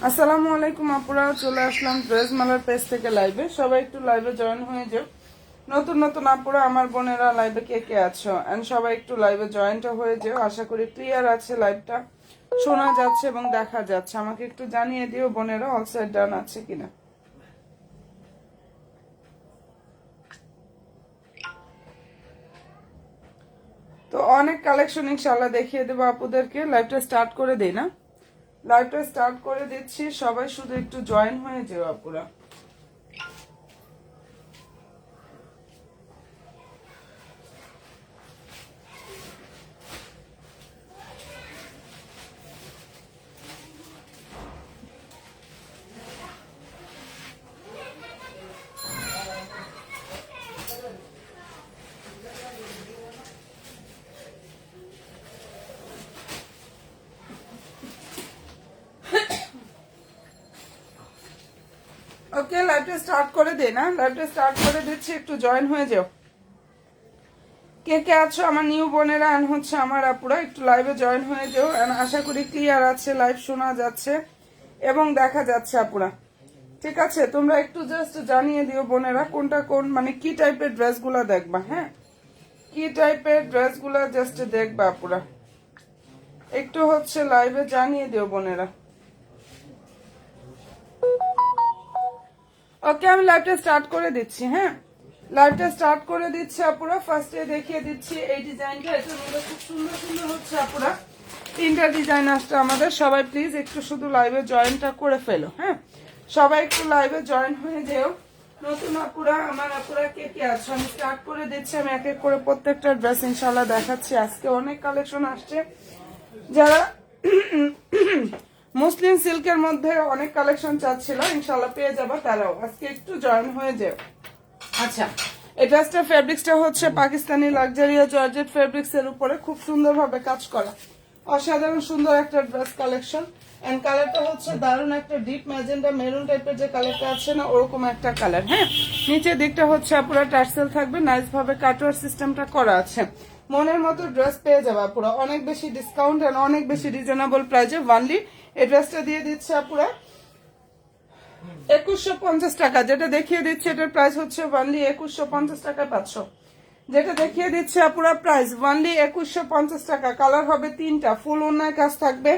আসসালামু আলাইকুম আপুরা, চলে আসলাম ড্রেস মালার পেজ থেকে লাইভে। সবাই একটু লাইভে জয়েন হয়ে যাও। নতুন নতুন আপুরা আমার বোনেরা লাইভে কে কে আছো, এন্ড সবাই একটু লাইভে জয়েন্ট হয়ে যাও। আশা করি ক্লিয়ার আছে, লাইভটা শোনা যাচ্ছে এবং দেখা যাচ্ছে। আমাকে একটু জানিয়ে দিও বোনেরা অল সাইড ডান আছে কিনা। তো অনেক কালেকশন ইনশাআল্লাহ দেখিয়ে দেবো আপুদেরকে। লাইভটা স্টার্ট করে দেই না? লাইভটা স্টার্ট করে দিচ্ছি, সবাই শুধু একটু জয়েন হয়ে যেও আপুরা। ওকে, লাইভটা স্টার্ট করে দে না? লাইভটা স্টার্ট করে দিচ্ছি, একটু জয়েন হয়ে যাও। কে কে আছো আমার নিউ বোনেরা এন্ড হচ্ছে আমার আপুরা, একটু লাইভে জয়েন হয়ে যাও। আশা করি ক্লিয়ার আছে, লাইভ শোনা যাচ্ছে এবং দেখা যাচ্ছে আপুরা। ঠিক আছে, তোমরা একটু জাস্ট জানিয়ে দিও বোনেরা কোনটা কোন, মানে কি টাইপের ড্রেসগুলো দেখবা। হ্যাঁ, কি টাইপের ড্রেসগুলো জাস্ট দেখবা আপুরা, একটু হচ্ছে লাইভে জানিয়ে দিও বোনেরা। ওকে, আমি লাইভটা স্টার্ট করে দিচ্ছি। হ্যাঁ, লাইভটা স্টার্ট করে দিচ্ছি আপুরা। ফার্স্টে দেখিয়ে দিচ্ছি এই ডিজাইনটা, এটার মধ্যে খুব সুন্দর সুন্দর হচ্ছে আপুরা তিনটা ডিজাইন আসছে আমাদের। সবাই প্লিজ একটু শুধু লাইভে জয়েনটা করে ফেলো। হ্যাঁ, সবাই একটু লাইভে জয়েন হয়ে যেও। নতুন আপুরা আমার আপুরা কে কে আছো, আমি স্টার্ট করে দিচ্ছি। আমি এক এক করে প্রত্যেকটা ড্রেস ইনশাল্লাহ দেখাচ্ছি। আজকে অনেক কালেকশন আসছে, যারা মুসলিম সিল্কের মধ্যে অনেক কালেকশন চাচ্ছিল ইনশাল্লাহ পেয়ে যাবা তারাও। আজকে একটু জয়েন হয়ে যাও। আচ্ছা, এই ড্রেসটা ফেব্রিক্সটা হচ্ছে পাকিস্তানি লাক্সারিয়া জর্জেট ফেব্রিক্স এর উপরে খুব সুন্দরভাবে কাজ করা, অসাধারণ সুন্দর একটা ড্রেস কালেকশন। এন্ড কালারটা হচ্ছে দারুণ একটা ডিপ ম্যাজেন্ডা মেরুন টাইপের যে কালারটা আছে না, ওরকম একটা কালার। হ্যাঁ, নিচের দিকটা হচ্ছে পুরো টার্সেল থাকবে, নাইস ভাবে কাটওয়ার সিস্টেমটা করা আছে। মনের মতো ড্রেস পেয়ে যাবে পুরো, অনেক বেশি ডিসকাউন্ট এন্ড অনেক বেশি রিজনেবল প্রাইসে ওয়ানলি এই ড্রেসটা দিয়ে দিচ্ছে আপুরা 2150 টাকা। যেটা দেখিয়ে দিচ্ছে এটার প্রাইস হচ্ছে ওয়ানলি 2150 টাকা পাচ্ছ। যেটা দেখিয়ে দিচ্ছে আপুরা প্রাইস ওয়ানলি 2150 টাকা। কালার হবে তিনটা, ফুল ওড়নায় কাজ থাকবে,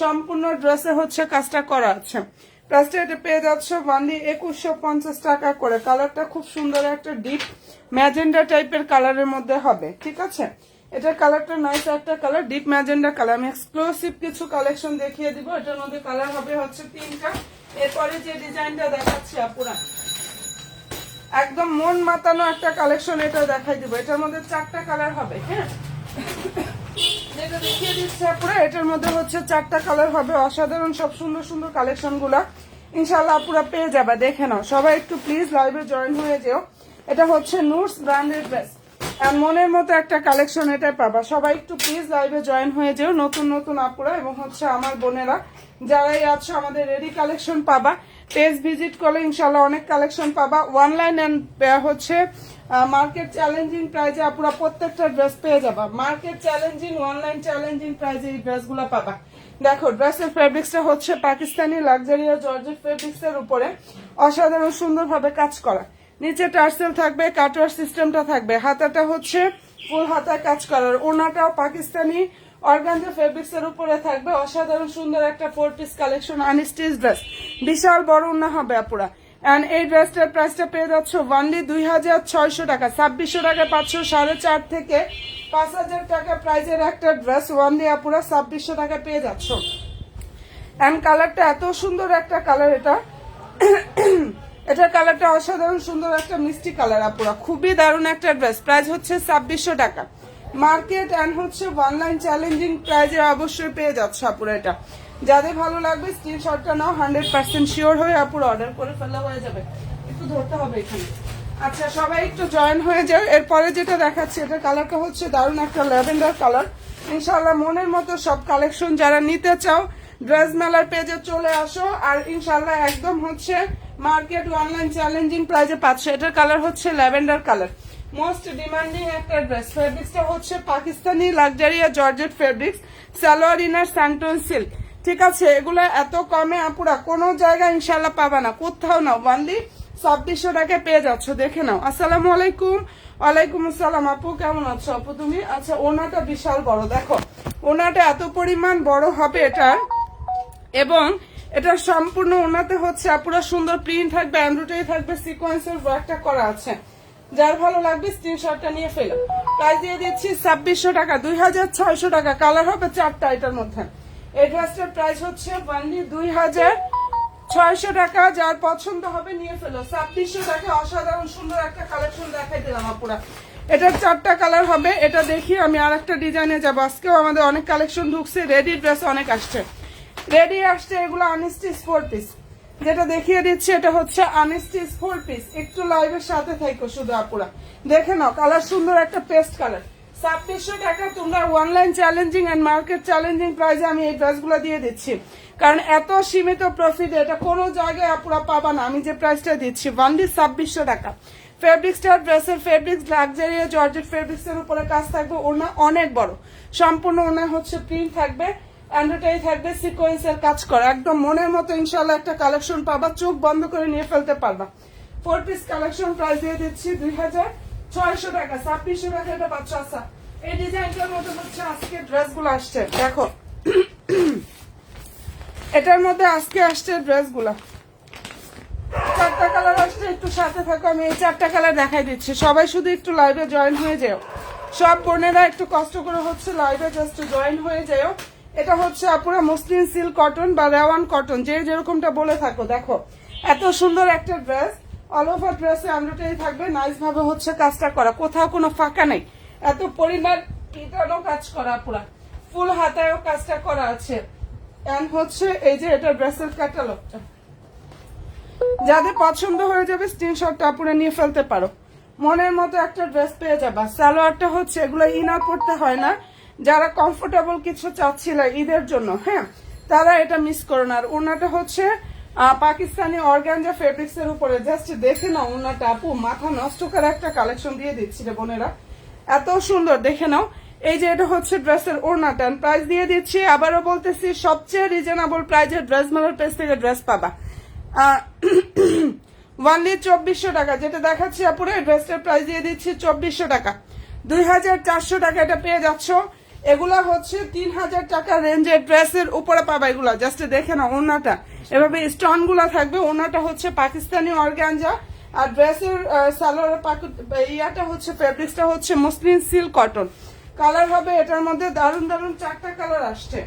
সম্পূর্ণ ড্রেসে হচ্ছে কাজটা করা আছে। প্রাইসটা এটা পেয়ে যাচ্ছে ওয়ানলি 2150 টাকা করে। কালারটা খুব সুন্দর একটা ডিপ ম্যাজেন্ডা টাইপের কালারের মধ্যে হবে। ঠিক আছে, এটার কালারটা নাইস একটা কালার, ডিপ ম্যাজেন্ডা কালার। আমি এক্সক্লুসিভ কিছু কালেকশন দেখিয়ে দিব। এটার মধ্যে কালার হবে হচ্ছে তিনটা। এরপরে যে ডিজাইনটা দেখাচ্ছি আপুরা একদম মন মাতানো একটা কালেকশন, এটা দেখাই দিব। এটার মধ্যে চারটা কালার হবে। হ্যাঁ, যেটা দেখিয়ে দিচ্ছে আপুরা এটার মধ্যে হচ্ছে চারটা কালার হবে। অসাধারণ সব সুন্দর সুন্দর কালেকশন গুলা ইনশাল্লাহ আপুরা পেয়ে যাবে। দেখে নাও, সবাই একটু প্লিজ লাইভে জয়েন হয়ে যেও। এটা হচ্ছে নুরস ব্র্যান্ডের ড্রেস, মনের মতো একটা কালেকশন এটা পাবা। সবাই একটু প্লিজ লাইভে জয়েন হয়ে যেও, নতুন নতুন আপুরা এবং হচ্ছে আমার বোনেরা যারাই আছো আমাদের রেডি কালেকশন পাবা। পেজ ভিজিট করলে ইনশাল্লাহ অনেক কালেকশন পাবা। অনলাইন এন্ড হচ্ছে মার্কেট চ্যালেঞ্জিং প্রাইজে আপুরা প্রত্যেকটা ড্রেস পেয়ে যাবা। মার্কেট চ্যালেঞ্জিং, অনলাইন চ্যালেঞ্জিং প্রাইজে এই ড্রেসগুলো পাবা। দেখো, ড্রেসের ফেব্রিক্সটা হচ্ছে পাকিস্তানি লাক্সারিয়া জর্জেট ফেব্রিক্স এর উপরে অসাধারণ সুন্দরভাবে কাজ করা। নিচে টার্সেল থাকবে, কাটওয়ার সিস্টেমটা থাকবে, হাতাটা হচ্ছে ফুল হাতায় কাজ করার, ওনাটাও পাকিস্তানি অর্গানজা ফেব্রিক্স এর উপরে থাকবে। অসাধারণ সুন্দর একটা 4 পিস কালেকশন, আনস্টিচ ড্রেস, বিশাল বড় ওড়না হবে আপুরা। এন্ড এই ড্রেসটার প্রাইসটা পেয়ে যাচ্ছ ওয়ানলি 2600 টাকা। 2600 টাকা পাচ্ছ 4.5 থেকে 5000 টাকা প্রাইজের একটা ড্রেস ওয়ানলি আপুরা 2600 টাকা পেয়ে যাচ্ছ। এন্ড কালারটা এত সুন্দর একটা কালার, এটার কালারটা অসাধারণ সুন্দর একটা মিষ্টি কালার আপুরা, খুবই দারুণ একটা ড্রেস। প্রাইস হচ্ছে 2600 টাকা। মার্কেট এন্ড হচ্ছে অনলাইন চ্যালেঞ্জিং প্রাইজে অবশ্যই পেয়ে যাচ্ছে আপুরা। এটা যাদের ভালো লাগবে স্ক্রিনশটটা নাও, 100% শিওর হয়ে আপুর অর্ডার করে ফেলা হয়ে যাবে। একটু ধরতে হবে এখানে। আচ্ছা সবাই একটু জয়েন হয়ে যাও। এরপরে যেটা দেখাচ্ছি এটা কালারটা হচ্ছে দারুণ একটা ল্যাভেন্ডার কালার। ইনশাল্লাহ মনের মতো সব কালেকশন যারা নিতে চাও ড্রেস মেলার পেজে চলে আসো, আর ইনশাল্লাহ একদম হচ্ছে মার্কেট অনলাইন চ্যালেঞ্জিং প্রাইজে পাচ্ছ। এটার কালার হচ্ছে ল্যাভেন্ডার কালার, মোস্ট ডিমান্ডিং একটা ড্রেস। ফেব্রিক্সটা হচ্ছে Pakistani luxuria georgette fabrics, salwar inner santoon silk. ঠিক আছে, এগুলো এত কমে আপুরা কোনো জায়গায় ইনশাল্লাহ পাবা না, কোথাও না। ওয়ানলি 2600 টাকায় পেয়ে যাচ্ছ, দেখে নাও। আসসালামু আলাইকুম। ওয়ালাইকুম আসসালাম আপু, কেমন আছো আপু তুমি? আচ্ছা ওনাটা বিশাল বড়, দেখো ওনাটা এত পরিমাণ বড় হবে এটার, এবং এটা সম্পূর্ণ ওনাতে হচ্ছে পুরো সুন্দর প্রিন্ট থাকবে, এমব্রয়ডারি থাকবে, সিকোয়েন্সের ওয়ার্কটা করা আছে। যার ভালো লাগবে স্ক্রিনশটটা নিয়ে ফেলো। প্রাইস দিয়ে দিচ্ছি 2600 টাকা, 2600 টাকা। কালার হবে 4টা এটার মধ্যে। এই ড্রেসটার প্রাইস হচ্ছে অনলি 2600 টাকা। যার পছন্দ হবে নিয়ে ফেলো। 2600 টাকা অসাধারণ সুন্দর একটা কালেকশন দেখাই দিলাম আপুরা। এটার 4টা কালার হবে। এটা দেখি আমি আর একটা ডিজাইনে যাবো। আজকেও আমাদের অনেক কালেকশন ঢুকছে, রেডি ড্রেস অনেক আসছে, রেডি আসছে। এগুলো আনস্টিচ 4 পিস, যেটা দেখিয়ে দিচ্ছি এটা হচ্ছে আনস্টিচ 4 পিস। একটু লাইভের সাথে থাকো শুধু আপুরা, দেখে নাও। কালার সুন্দর একটা পেস্ট কালার। 2600 টাকা তোমরা online challenging and market challenging প্রাইসে আমি এই ড্রেসগুলো দিয়ে দিচ্ছি, কারণ এত সীমিত প্রফিট এটা কোনো জায়গায় আপুরা পাবা না। আমি যে প্রাইসটা দিচ্ছি অনলি 2600 টাকা। ফেব্রিক্সটা ড্রেসের ফেব্রিক্স লাক্সারিয়া জর্জেট ফেব্রিক্সের উপরে কাজ থাকবে, ওনা অনেক বড়, সম্পূর্ণ ওনা হচ্ছে প্রিন্ট থাকবে, এমব্রয়ডারি থাকবে, সিকোয়েন্সের কাজ করা। একদম মনের মতো ইনশাল্লাহ একটা কালেকশন পাবা, চোখ বন্ধ করে নিয়ে ফেলতে পারবা। 4 পিস কালেকশন প্রাইস দিয়ে দিচ্ছি 2600 টাকা। 2600 টাকা এটা পাচ্ছ। আচ্ছা এই ডিজাইনটার মধ্যে হচ্ছে আজকে ড্রেসগুলো আসছে, দেখো এটার মধ্যে আজকে আসছে ড্রেসগুলো 4টা কালার আসছে। একটু সাথে থাকো, আমি এই 4টা কালার দেখাই দিচ্ছি। সবাই শুধু একটু লাইভে জয়েন হয়ে যাও, সব বোনেরা একটু কষ্ট করে হচ্ছে লাইভে জাস্ট জয়েন হয়ে যাও। এটা হচ্ছে আপুরা মসলিন সিল্ক কটন বা রেওয়ান কটন, যে যেরকমটা বলে থাকো। দেখো এত সুন্দর একটা ড্রেস, অল ওভার ড্রেসে এমব্রয়ডারি থাকবে, নাইস ভাবে হচ্ছে কাজটা করা, কোথাও কোনো ফাঁকা নেই। এত পরিমাণ পিটানো কাজ করা, পুরা ফুল হাতায়ও কাজটা করা আছে। এন্ড হচ্ছে এই যে এটা ড্রেসের ক্যাটালগটা, যাদের পছন্দ হয়ে যাবে স্ক্রিনশটটা আপুরা নিয়ে ফেলতে পারো। মনের মতো একটা ড্রেস পেয়ে যাবা। সালোয়ারটা হচ্ছে এগুলো ইনার পড়তে হয় না, যারা কমফোর্টেবল কিছু চাচ্ছিল ঈদের জন্য, হ্যাঁ তারা এটা মিস করো না। আর ওনাটা হচ্ছে পাকিস্তানি অর্গানজা ফেব্রিক্স এর উপরে, জাস্ট দেখে নাও ওনাটা আপু, মাথা নষ্ট করে একটা কালেকশন দিয়ে দিচ্ছি রে বোনেরা, এত সুন্দর দেখে নাও। এই যে এটা হচ্ছে ড্রেসের ওড়নাটা, প্রাইস দিয়ে দিচ্ছি আবারও বলতেছি সবচেয়ে রিজনেবল প্রাইজের ড্রেস মেলার পেজ থেকে ড্রেস পাবা অনলি 2400 টাকা। যেটা দেখাচ্ছি আপুরে ড্রেসটার প্রাইস দিয়ে দিচ্ছি 2400 টাকা। 2400 টাকা এটা পেয়ে যাচ্ছ। এগুলা হচ্ছে 3000 টাকা রেঞ্জের ড্রেসের উপরে পাবা। এগুলা জাস্ট দেখে না ওনাটা এভাবে স্টোন গুলা থাকবে। ওনাটা হচ্ছে পাকিস্তানি অর্গানজা, আর ড্রেসের সালোয়ার ইয়াটা হচ্ছে ফেব্রিক্সটা হচ্ছে মসলিন সিল্ক কটন। কালার হবে এটার মধ্যে দারুন দারুন 4টা কালার আসছে,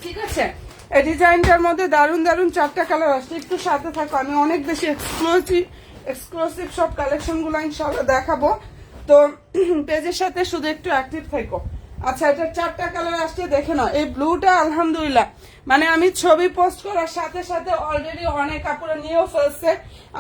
ঠিক আছে। এই ডিজাইনটার মধ্যে দারুন দারুন 4টা কালার আসছে। একটু সাথে থাকো, আমি অনেক বেশি এক্সক্লুসিভ সব কালেকশন গুলো ইনশাআল্লাহ দেখাবো, তো পেজের সাথে শুধু একটু অ্যাক্টিভ থাকো। আচ্ছা এটা 4টা কালার আসছে, দেখে নাও। এই ব্লুটা আলহামদুলিল্লাহ মানে আমি ছবি পোস্ট করার সাথে সাথে অলরেডি অনেক আপুরা নিয়েও ফেলছে।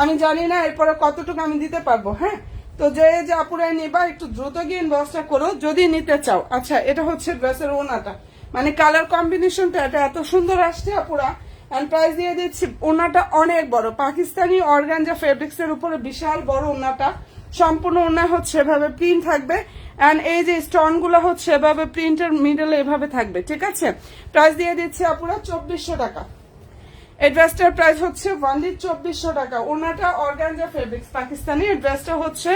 আমি জানি না এরপরে কতটুকু আমি দিতে পারবো, হ্যাঁ তো যে আপুরাই নিবা একটু দ্রুত গিয়ে ইনবক্সটা করো যদি নিতে চাও। আচ্ছা এটা হচ্ছে ড্রেসের ওনাটা, মানে কালার কম্বিনেশনটা এটা এত সুন্দর আসছে আপুরা। এন্ড প্রাইস দিয়ে দিচ্ছি, ওনাটা অনেক বড়, পাকিস্তানি অর্গানজা ফেব্রিক্স এর উপরে বিশাল বড় ওনাটা, সম্পূর্ণ ওনা হচ্ছে এভাবে প্রিন্ট থাকবে। এন্ড এই যে স্টোন গুলো হচ্ছে এভাবে প্রিন্টের মিডলে এভাবে থাকবে, ঠিক আছে। প্রাইস দিয়ে দিচ্ছি আপুরা 2400 টাকা। এই ড্রেসটার প্রাইস হচ্ছে অনলি 2400 টাকা। ওনাটা অর্গানজা ফেব্রিক্স পাকিস্তানি, এই ড্রেসটা হচ্ছে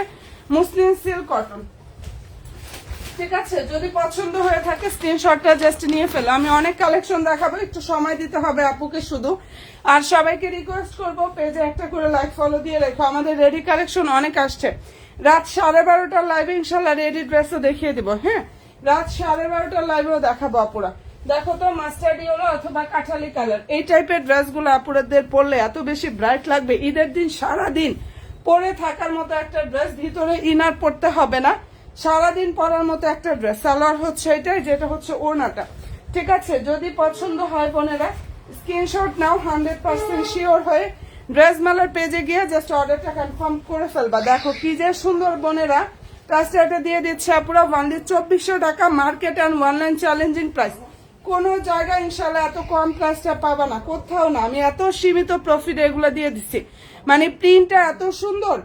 মুসলিম সিল্ক কটন, ঠিক আছে। যদি পছন্দ হয়ে থাকে স্ক্রিনশটটা জাস্ট নিয়ে ফেলো। আমি অনেক কালেকশন দেখাবো, একটু সময় দিতে হবে আপুকে শুধু। আর সবাইকে রিকোয়েস্ট করবো পেজে একটা করে লাইক ফলো দিয়ে রেখো, আমাদের রেডি কালেকশন অনেক আসছে। রাত 12:30টার লাইভে ইনশাল্লাহ রেডি ড্রেসও দেখিয়ে দিব, হ্যাঁ রাত 12:30টার লাইভেও দেখাবো আপুরা। দেখো তো মাস্টার্ড ইয়েলো অথবা কাঠালি কালার, এই টাইপের ড্রেসগুলো আপুরাদের পরলে এত বেশি ব্রাইট লাগবে। ঈদের দিন সারাদিন পরে থাকার মতো একটা ড্রেস, ভিতরে ইনার পরতে হবে না, সারাদিন পরার মতো একটা ড্রেস। সালোয়ার হচ্ছে এটাই, যেটা হচ্ছে ওড়নাটা ঠিক আছে, যদি পছন্দ হয় বোনেরা স্ক্রিনশট নাও, 100% শিওর হয়ে ড্রেস মেলার পেজে গিয়ে জাস্ট অর্ডারটা কনফার্ম করে ফেলবা। দেখো কি যে সুন্দর বোনেরা, প্রাইসটা এটা দিয়ে দিচ্ছে পুরো অনলি 2400 টাকা, market and online challenging price. কোনো জায়গায় ইনশাল্লাহ এত কম প্রাইসটা পাবা না, কোথাও না। আমি এত সীমিত প্রফিট এগুলো দিয়ে দিচ্ছি, মানে প্রিন্টটা এত সুন্দর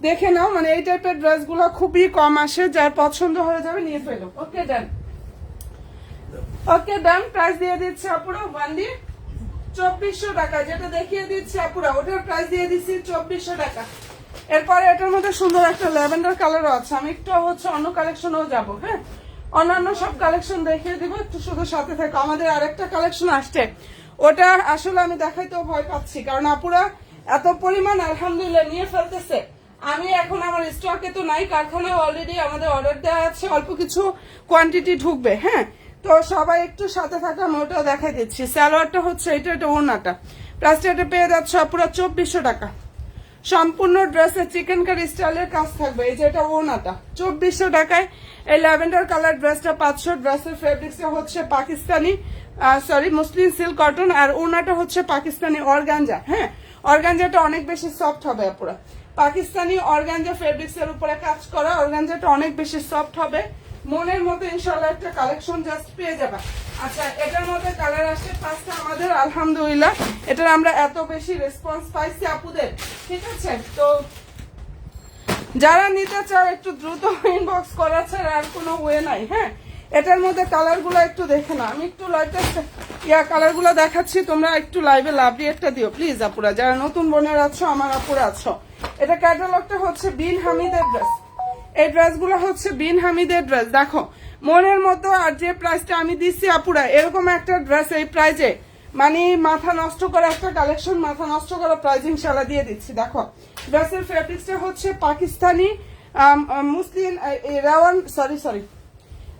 দেখে নাও। মানে এই টাইপের ড্রেসগুলো খুবই কম আসে, যার পছন্দ হয়ে যাবে নিয়ে ফেলো। ওকে ডান, ওকে ডান। প্রাইস দিয়ে দিচ্ছে আপুরা অনলি 2400 টাকা, যেটা দেখিয়ে দিচ্ছে আপুরা ওটার প্রাইস দিয়ে দিচ্ছি 2400 টাকা। এরপরে এটার মধ্যে সুন্দর একটা ল্যাভেন্ডার কালারও আছে। আমি একটু অন্য কালেকশনেও যাব, হ্যাঁ অন্যান্য সব কালেকশন দেখিয়ে দিব, একটু শুধু সাথে থাকো। আমাদের আরেকটা কালেকশন আসছে, ওটা আসলে আমি দেখাইতেও ভয় পাচ্ছি, কারণ আপুরা এত পরিমাণ আলহামদুলিল্লাহ নিয়ে ফেলতেছে। আমি এখন আমার স্টকে তো নাই, কারখানায় অলরেডি আমাদের অর্ডার দেওয়া আছে, অল্প কিছু কোয়ান্টিটি ঢুকবে। হ্যাঁ, তো সবাই একটু সাথে থাকা, আমি ওটাও দেখাই দিচ্ছি। স্যালোয়ারটা হচ্ছে এটা ওড়নাটা, প্রাইসটা এটা পেয়ে যাচ্ছে পুরো 2400 টাকা। সম্পূর্ণ ড্রেসে চিকেন কারি স্টাইলের কাজ থাকবে। এই যে এটা ওড়নাটা 2400 টাকায়। এই ল্যাভেন্ডার কালার ড্রেসটা 500, ড্রেসের ফেব্রিক্সটা হচ্ছে পাকিস্তানি মুসলিম সিল্ক কটন, আর ওড়নাটা হচ্ছে পাকিস্তানি অর্গানজা। হ্যাঁ, অর্গানজাটা অনেক বেশি সফট হবে পুরো, পাকিস্তানি অর্গানজা ফেব্রিক্স এর উপরে কাজ করা, অর্গানজাটা অনেক বেশি সফট হবে। মনের মতো ইনশাল্লাহ একটা কালেকশন জাস্ট পেয়ে যাবা। আচ্ছা, এটার মধ্যে কালার আসছে 5টা আমাদের, আলহামদুলিল্লাহ এটার আমরা এত বেশি রেসপন্স পাইছি আপুদের। ঠিক আছে, তো যারা নিতে চাও একটু দ্রুত ইনবক্স করা ছাড়া আর কোনো ওয়ে নাই। হ্যাঁ, এটার মধ্যে কালারগুলো একটু দেখে না, আমি একটু কালারগুলো দেখাচ্ছি, তোমরা একটু লাইভে লাভ রিয়েক্টটা দিও প্লিজ আপুরা, যারা নতুন বোনের আছো, আমার আপুরা আছো। এটা ক্যাটালগটা হচ্ছে বিন হামিদের ড্রেস, এই ড্রেসগুলো হচ্ছে বিন হামিদের ড্রেস। দেখো মনের মতো, আর যে প্রাইসটা আমি দিচ্ছি আপুরা, এরকম একটা ড্রেস এই প্রাইজে মানে মাথা নষ্ট করা একটা কালেকশন, মাথা নষ্ট করা প্রাইস ইনশাল্লাহ দিয়ে দিচ্ছি। দেখো ড্রেসের ফেব্রিক্সটা হচ্ছে পাকিস্তানি মুসলিম সরি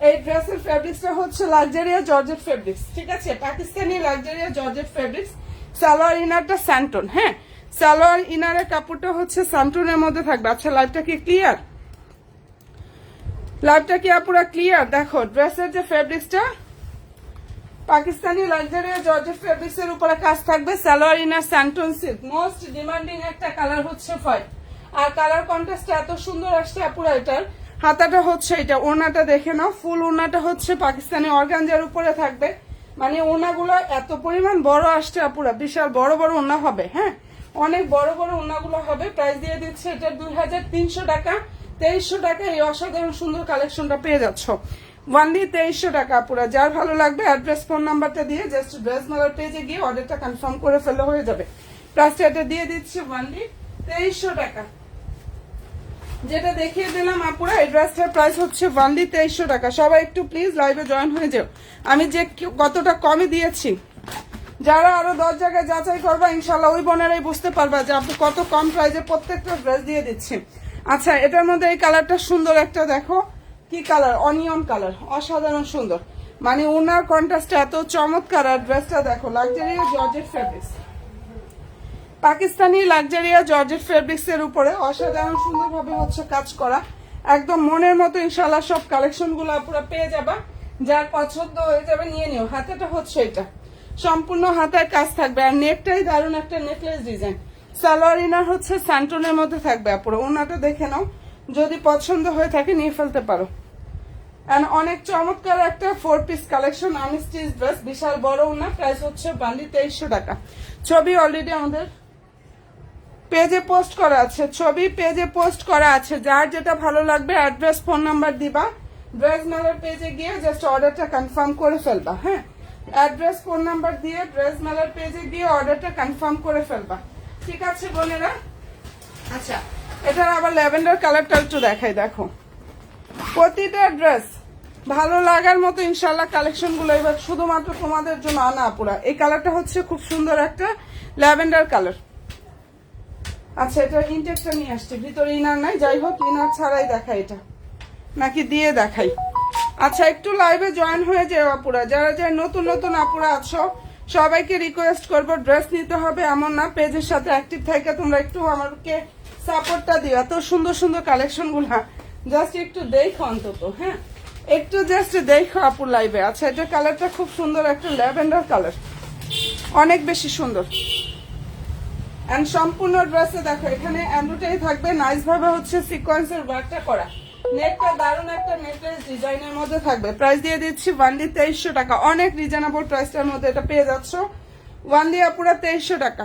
এই ড্রেসের ফেব্রিক্সটা হচ্ছে লাক্সারিয়া জর্জেট ফেব্রিক্স। ঠিক আছে, Pakistani luxuria georgette fabrics. Salwar ইনারটা স্যান্টন। হ্যাঁ, সালোয়ার ইনারের কাপড়টা হচ্ছে স্যান্টনের মধ্যে থাকবে। আচ্ছা, লাইভটা কি ক্লিয়ার? লাইভটা কি পুরো ক্লিয়ার? দেখো ড্রেসের যে ফেব্রিক্সটা পাকিস্তানি লাক্সারিয়া জর্জেট ফেব্রিক্স এর উপরে কাজ থাকবে। Salwar inner santoon silk, most demanding একটা কালার হচ্ছে হোয়াইট, আর কালার কন্ট্রাস্ট এত সুন্দর আসছে আপুরা। এটার হাতাটা হচ্ছে এটা, ওড়নাটা দেখে নাও, ফুল ওড়নাটা হচ্ছে পাকিস্তানি অর্গানজার উপরে থাকবে। মানে ওড়নাগুলো এত পরিমাণ বড় আসছে আপুরা, বিশাল বড় বড় ওড়না হবে। হ্যাঁ, অনেক বড় বড় ওড়নাগুলো হবে। প্রাইস দিয়ে দিচ্ছে এটা 2300 টাকা। 2300 টাকা এই অসাধারণ সুন্দর কালেকশনটা পেয়ে যাচ্ছ ওয়ানলি 2300 টাকা পুরা। যার ভালো লাগবে অ্যাড্রেস ফোন নাম্বারটা দিয়ে জাস্ট ড্রেস মেলার পেজে গিয়ে অর্ডারটা কনফার্ম করে ফেলে হয়ে যাবে। প্রাইসটা এটা দিয়ে দিচ্ছে ওয়ানলি 2300 টাকা, যেটা দেখিয়ে দিলাম আপুরা। এই ড্রেসটার প্রাইস হচ্ছে ওয়ানলি 2300 টাকা। সবাই একটু প্লিজ লাইভে জয়েন হয়ে যাও। আমি যে কতটা কমে দিয়েছি, যারা আরো 10 জায়গায় যাচাই করবা ইনশাল্লাহ ওই বোনেরাই বুঝতে পারবা যে আপনি কত কম প্রাইসে প্রত্যেকটা ড্রেস দিয়ে দিচ্ছি। আচ্ছা, এটার মধ্যে এই কালারটা সুন্দর একটা, দেখো কি কালার, অনিয়ন কালার, অসাধারণ সুন্দর। মানে ওনার কন্ট্রাস্টটা এত চমৎকার। আর ড্রেসটা দেখো luxuria georgette fabrics, Pakistani luxuria georgette fabrics এর উপরে অসাধারণ সুন্দর ভাবে হচ্ছে কাজ করা। একদম মনের মতো ইনশাল্লাহ সব কালেকশন গুলো পুরো পেয়ে যাবা। যার পছন্দ হয়ে যাবে নিয়ে নিও। হাতেটা হচ্ছে এটা, সম্পূর্ণ হাতায় কাজ থাকবে, আর নেকটাই দারুণ একটা নেকলেস ডিজাইন। সালোয়ার ইনার হচ্ছে স্যান্টনের মধ্যে থাকবে আপুরা। ওনাটা দেখে নাও, যদি পছন্দ হয়ে থাকে নিয়ে ফেলতে পারো। এন্ড অনেক চমৎকার একটা 4 পিস কালেকশন, আনস্টিচ ড্রেস, বিশাল বড় ওনা। প্রাইস হচ্ছে বান্ডি 2300 টাকা। ছবি অলরেডি আমাদের পেজে পোস্ট করা আছে, ছবি পেজে পোস্ট করা আছে। যার যেটা ভালো লাগবে অ্যাড্রেস ফোন নাম্বার দিবা, ড্রেস মেলার পেজে গিয়ে জাস্ট অর্ডারটা কনফার্ম করে ফেলবা। হ্যাঁ, অ্যাড্রেস ফোন নাম্বার দিয়ে ড্রেস মেলার পেজে গিয়ে অর্ডারটা কনফার্ম করে ফেলবা। ঠিক আছে বোনেরা? আচ্ছা, এটার আবার ল্যাভেন্ডার কালারটা একটু দেখাই। দেখো প্রতিটা ড্রেস ভালো লাগার মতো ইনশাল্লাহ কালেকশন গুলো এবার শুধুমাত্র তোমাদের জন্য আনা আপুরা। এই কালারটা হচ্ছে খুব সুন্দর একটা ল্যাভেন্ডার কালার। আচ্ছা, এটা ইনটেকটা নিয়ে আসছে, ভিতরে ইনার নাই। যাই হোক, ইনার ছাড়াই দেখাই এটা, নাকি দিয়ে দেখাই? আচ্ছা, একটু লাইভে জয়েন হয়ে যাও আপুরা। যারা যারা নতুন নতুন আপুরা আছো সবাইকে রিকোয়েস্ট করবো, ড্রেস নিতে হবে এমন না, পেজের সাথে অ্যাক্টিভ থাকে তোমরা একটু আমাকে সাপোর্টটা দিও। এত সুন্দর সুন্দর কালেকশন গুলা জাস্ট একটু দেখো অন্তত। হ্যাঁ, একটু জাস্ট দেখো আপুর লাইভে। আচ্ছা এটা কালারটা খুব সুন্দর, একটা ল্যাভেন্ডার কালার, অনেক বেশি সুন্দর। এন্ড সম্পূর্ণ ড্রেসে দেখো এখানে এমব্রয়ডারি থাকবে, নাইস ভাবে হচ্ছে সিকোয়েন্সের ওয়ার্কটা করা। নেকটা দারুণ একটা নেকলেস ডিজাইনের মধ্যে থাকবে। প্রাইস দিয়ে দিচ্ছি ওয়ানলি 2300 টাকা, অনেক রিজনেবল প্রাইসটার মধ্যে এটা পেয়ে যাচ্ছ ওয়ানলি আপুরা 2300 টাকা।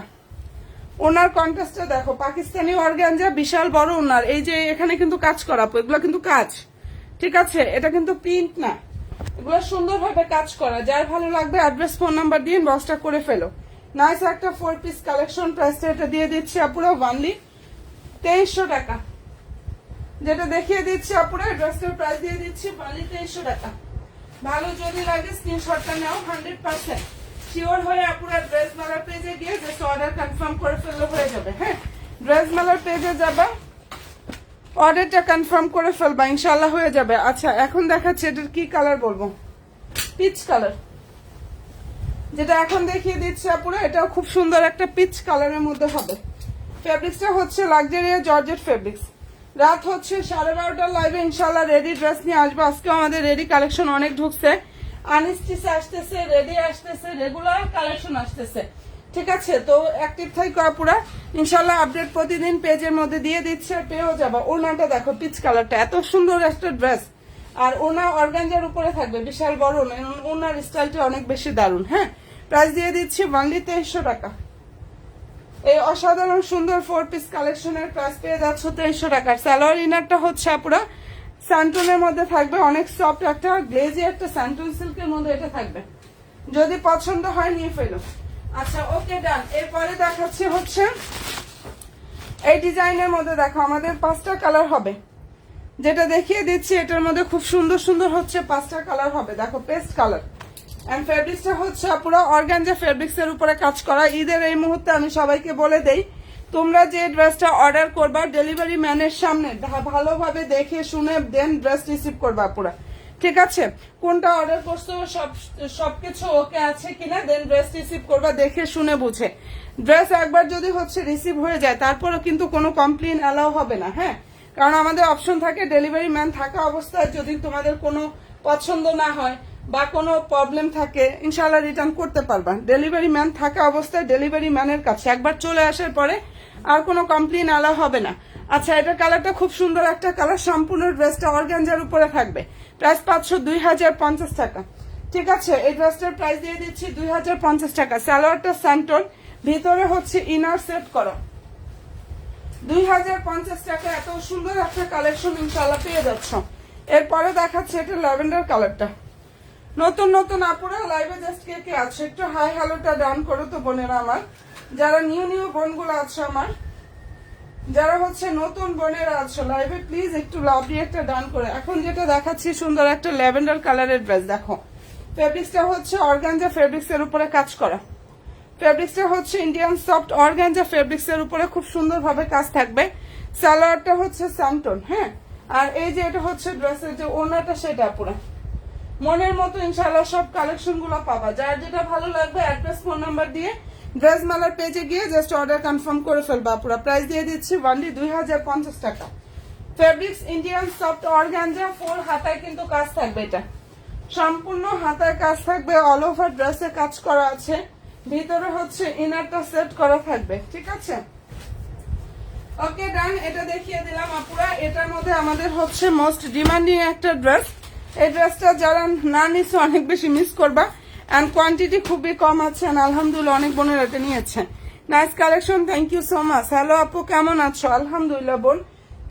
ওনার কন্ট্রাস্টটা দেখো, পাকিস্তানি অর্গানজা, বিশাল বড় ওনার। এই যে এখানে কিন্তু কাজ করা, এগুলো কিন্তু কাজ, ঠিক আছে, এটা কিন্তু প্রিন্ট না, এগুলো সুন্দরভাবে কাজ করা। যার ভালো লাগবে অ্যাড্রেস ফোন নাম্বার দিয়ে বক্সটা করে ফেলো। নাইস একটা 4 পিস কালেকশন। প্রাইসটা এটা দিয়ে দিচ্ছি আপুরা ওয়ানলি 2300 টাকা। যেটা দেখিয়ে দিচ্ছি আপুরা, ড্রেসটার প্রাইস দিয়ে দিচ্ছি ওয়ানলি 2300 টাকা। ভালো যদি লাগে স্ক্রিনশটটা নাও, 100% শিওর হয়ে আপুরা ড্রেস মেলার পেজে গিয়ে জাস্ট অর্ডার কনফার্ম করে ফেললে হয়ে যাবে। হ্যাঁ, ড্রেস মেলার পেজে যাবা, অর্ডারটা কনফার্ম করে ফেলবা, ইনশাল্লাহ হয়ে যাবে। আচ্ছা এখন দেখাচ্ছি এটার কি কালার বলবো, পিচ কালার। যেটা এখন দেখিয়ে দিচ্ছি আপুরা, এটাও খুব সুন্দর একটা পিচ কালারের মধ্যে হবে। ফেব্রিক্সটা হচ্ছে লাক্সারিয়া জর্জেট ফেব্রিক্স। রাত হচ্ছে 12:30টার লাইভে ইনশাল্লাহ রেডি ড্রেস নিয়ে আসবো। আজকেও আমাদের রেডি কালেকশন অনেক ঢুকছে, আনস্টিচ আসতেছে, রেডি আসতেছে, রেগুলার কালেকশন আসতেছে, ঠিক আছে। তো অ্যাক্টিভ থাকো আপুরা, ইনশাল্লাহ আপডেট প্রতিদিন পেজের মধ্যে দিয়ে দিচ্ছে, পেয়েও যাবা। ওনাটা দেখো পিচ কালারটা, এত সুন্দর একটা ড্রেস, আর ওনা অর্গানজার উপরে থাকবে, বিশাল বড় ওনার স্টাইলটা অনেক বেশি দারুণ। হ্যাঁ, প্রাইস দিয়ে দিচ্ছি ওয়ানলি 2300 টাকা। এই অসাধারণ সুন্দর 4 পিস কালেকশনের প্রাইস পেয়ে যাচ্ছ 2300 টাকার। সালোয়ার ইনারটা হচ্ছে আপুরা স্যান্টনের মধ্যে থাকবে, অনেক সফট একটা গ্লেজি একটা স্যান্টন সিল্কের মধ্যে এটা থাকবে। যদি পছন্দ হয় নিয়ে ফেলো। আচ্ছা ওকে ডান। এরপরে দেখাচ্ছি হচ্ছে এই ডিজাইনের মধ্যে, দেখো আমাদের 5টা কালার হবে। যেটা দেখিয়ে দিচ্ছি এটার মধ্যে খুব সুন্দর সুন্দর হচ্ছে 5টা কালার হবে। দেখো পেস্ট কালার, এন্ড ফেব্রিক্সটা হচ্ছে পুরো অর্গানজা ফেব্রিক্স এর উপরে কাজ করা। ঈদের এই মুহূর্তে আমি সবাইকে বলে দেই, তোমরা যে ড্রেসটা অর্ডার করবা ডেলিভারি ম্যানের সামনে ভালোভাবে দেখে শুনে দেন ড্রেস রিসিভ করবা পুরা, ঠিক আছে। কোনটা অর্ডার করছো সবকিছু ওকে আছে কিনা দেন ড্রেস রিসিভ করবা, দেখে শুনে বুঝে। ড্রেস একবার যদি হচ্ছে রিসিভ হয়ে যায় তারপরও কিন্তু কোনো কমপ্লেন অ্যালাউ হবে না। হ্যাঁ, কারণ আমাদের অপশন থাকে ডেলিভারি ম্যান থাকা অবস্থায় যদি তোমাদের কোনো পছন্দ না হয় বা কোনো প্রবলেম থাকে ইনশাআল্লাহ রিটার্ন করতে পারবা। ডেলিভারি ম্যান থাকা অবস্থায় ডেলিভারি ম্যানের কাছে একবার চলে আসার পরে আর কোনো কমপ্লেন অ্যালাউ হবে না। আচ্ছা এটার কালারটা খুব সুন্দর একটা কালার, সম্পূর্ণ ড্রেসটা অর্গানজার উপরে থাকবে। প্রাইস পাচ্ছ 2050 টাকা, ঠিক আছে। এই ড্রেসটার প্রাইস দিয়ে দিচ্ছি 2050 টাকা। সালোয়ারটা স্যান্টন, ভিতরে হচ্ছে ইনার সেট করা। 2050 টাকা এত সুন্দর একটা কালেকশন ইনশাআল্লাহ পেয়ে যাচ্ছ। এরপরে দেখাচ্ছে এটা ল্যাভেন্ডার কালারটা। নতুন নতুন আপুরা লাইভে জাস্ট কে কে আছে একটু হাই হ্যালোটা ডান করো তো বোনেরা আমার, যারা নিউ বোনগুলো আছে আমার, যারা হচ্ছে নতুন বোনেরা আছে লাইভে প্লিজ একটু লাভ দিয়ে একটা ডান করে। এখন যেটা দেখাচ্ছি সুন্দর একটা ল্যাভেন্ডার কালারের ড্রেস। দেখো ফেব্রিক্সটা হচ্ছে অর্গানজা ফেব্রিক্স এর উপরে কাজ করা। ফেব্রিক্সটা হচ্ছে ইন্ডিয়ান সফট অর্গানজা ফেব্রিক্স এর উপরে খুব সুন্দর ভাবে কাজ থাকবে। সালোয়ারটা হচ্ছে স্যান্টন। হ্যাঁ, আর এই যে এটা হচ্ছে ড্রেসের যে ওনাটা সেটা পুরো মনের মতো ইনশাআল্লাহ সব কালেকশন গুলো পাবা। যার যেটা ভালো লাগবে অ্যাড্রেস ফোন নাম্বার দিয়ে ড্রেস মেলার পেজে গিয়ে জাস্ট অর্ডার কনফার্ম করে ফেলবা। পুরো প্রাইস দিয়ে দিচ্ছি ওয়ানলি 2050 টাকা। ফেব্রিক্স ইন্ডিয়ান সফট অর্গানজা, 4 হাতায় কিন্তু কাজ থাকবে, এটা সম্পূর্ণ হাতায় কাজ থাকবে, অল ওভার ড্রেসে কাজ করা আছে, ভিতরে হচ্ছে ইনারটা সেট করা থাকবে, ঠিক আছে। ওকে ডান, এটা দেখিয়ে দিলাম আপুরা। এটার মধ্যে আমাদের হচ্ছে মোস্ট ডিমান্ডিং একটা ড্রেস। এই ড্রেসটা যারা না নিচ্ছে অনেক বেশি মিস করবা, এন্ড কোয়ান্টিটি খুবই কম আছে, আলহামদুলিল্লাহ অনেক বোনের এটা নিয়েছে। Nice collection, thank you so much. Hello আপু কেমন আছো? আলহামদুলিল্লাহ বোন,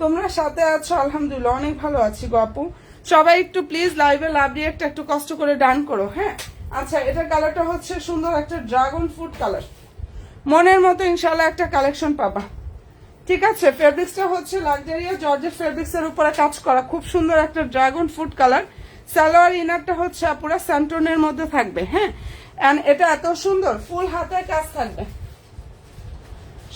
তোমরা সাথে আছো? আলহামদুলিল্লাহ অনেক ভালো আছি গো আপু। সবাই একটু প্লিজ লাইভে লাভ দিয়ে একটু কষ্ট করে ডান করো। হ্যাঁ, আচ্ছা এটার কালারটা হচ্ছে সুন্দর একটা ড্রাগন ফ্রুট কালার, মনের মতো ইনশাল্লাহ একটা কালেকশন পাবা, ঠিক আছে। ফেব্রিক্সটা হচ্ছে লাক্সারিয়া জর্জেট ফেব্রিক্স এর উপরে কাজ করা, খুব সুন্দর একটা ড্রাগন ফ্রুট কালার। সালোয়ার ইনারটা হচ্ছে পুরো স্যান্টনের মধ্যে থাকবে। হ্যাঁ, এন্ড এটা এত সুন্দর ফুল হাতে কাজ থাকবে,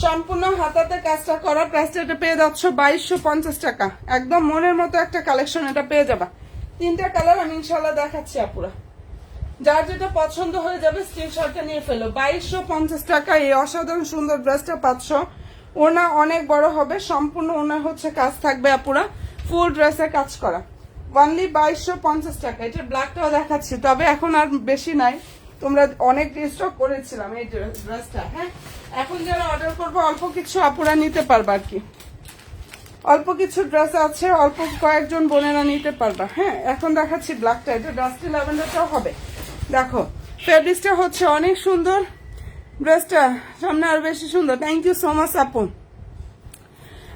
সম্পূর্ণ হাতাতে কাজটা করা। প্রাইসটা এটা পেয়ে যাচ্ছ 2250 টাকা। একদম মনের মতো একটা কালেকশন এটা পেয়ে যাবা। 3টা কালার আমি ইনশাল্লাহ দেখাচ্ছি আপুরা, যার যেটা পছন্দ হয়ে যাবে স্ক্রিনশটটা নিয়ে ফেলো। 2250 টাকা এই অসাধারণ সুন্দর ড্রেসটা পাচ্ছ। ওনা অনেক বড় হবে, সম্পূর্ণ ওনা হচ্ছে কাজ থাকবে আপুরা, ফুল ড্রেসে কাজ করা। অনলি 2250 টাকা। এটা ব্ল্যাকটাও দেখাচ্ছি, তবে এখন আর বেশি নাই, তোমরা অনেক স্টক করেছিলাম এই ড্রেসটা। হ্যাঁ, এখন যারা অর্ডার করবো অল্প কিছু আপুরা নিতে পারবা আর কি, অল্প কিছু ড্রেস আছে, অল্প কয়েকজন বোনেরা নিতে পারবা। হ্যাঁ, এখন দেখাচ্ছি ব্ল্যাকটা, এটা ডাস্টি ল্যাভেন্ডারটাও হবে। দেখো ফেব্রিক্সটা হচ্ছে অনেক সুন্দর, ড্রেসটা সামনে আরো বেশি সুন্দর। থ্যাংক ইউ সো মাচ আপু।